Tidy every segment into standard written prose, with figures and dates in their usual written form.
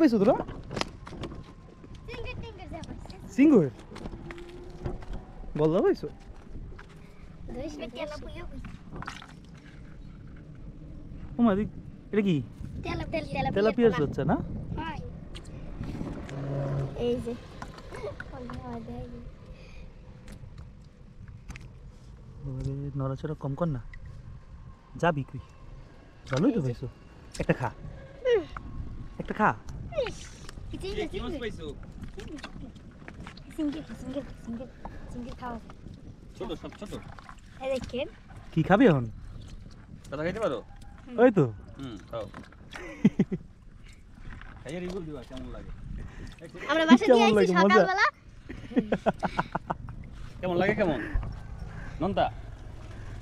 পাইছো তোরা? সিঙ্গুর বললা পাইছো? ওমা দেখ, এটা কি তেলাপিয়া হচ্ছে না? এই যে নড়াচড়া কম কর না, যাবি তুই? ভালোই তো পাইছো, একটা খা, একটা খা। কি খাবি এখন? দাদা খাইতে পারো? ওই তো খাও। খাইয়ে রিভিউ দিবা কেমন লাগে। আমরা বাসা দিয়ে কেমন আইছি লাগে? মজা? সকালবেলা। কেমন লাগে কেমন? নন্তা?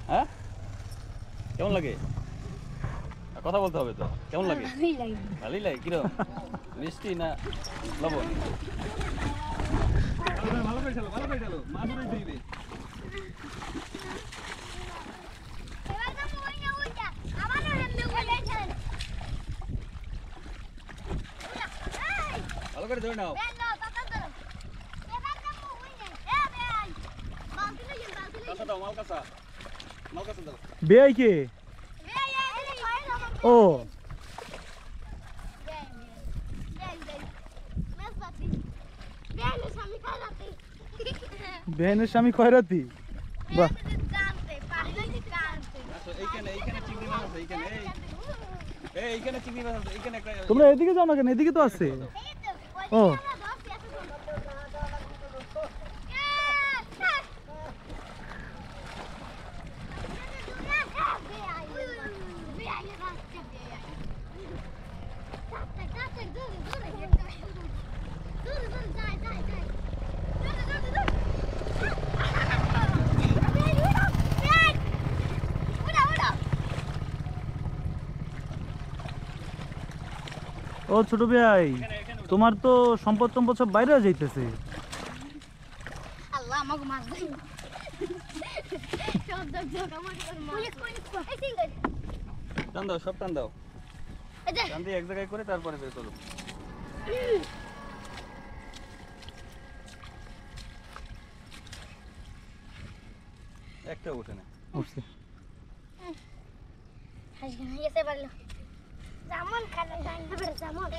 হ্যাঁ? কেমন লাগে? আর কথা বলতে হবে তো। কেমন লাগে? ভালোই লাগে। ভালোই লাগে কিরকম? মিষ্টি না লবণ? ভালো করে চালো, ভালো করে চালো। মা ধরে দিবে। এবার তো ওইটা ওইটা আমারও হেমনে বলেছেন। ভালো করে ধরে নাও। বেন নাও তাতা ধরো। এবার তো ওইটা এ বেন বালতি লইন কাঁচা দাও, মাল কাঁচা। মাল কাঁচা দাও। বেয়াই কে? ও বেহেনের স্বামী খয়রাতি। বাহ, আচ্ছা এইখানে চিংড়ি মাছ আছে এইখানে। এইখানে চিংড়ি মাছ আছে এইখানে একটা। তোমরা এদিকে যাও না কেন? এদিকে তো আছে। ও ও ছোট ভাই, তোমার তো সম্পদ সম্পদ সব বাইরে যাইতেছে। আল্লাহ আমাকে মাছ দেয় সব দর্শক আমাকে মাছ এই সিঙ্গেল টান দাও, সব টান দাও। এই যে টান দিয়ে এক জায়গায় করে তারপরে বের করো। একটা ওঠে না। উঠছে। হাসি গেছে পারলো জামন খানা জান না জামন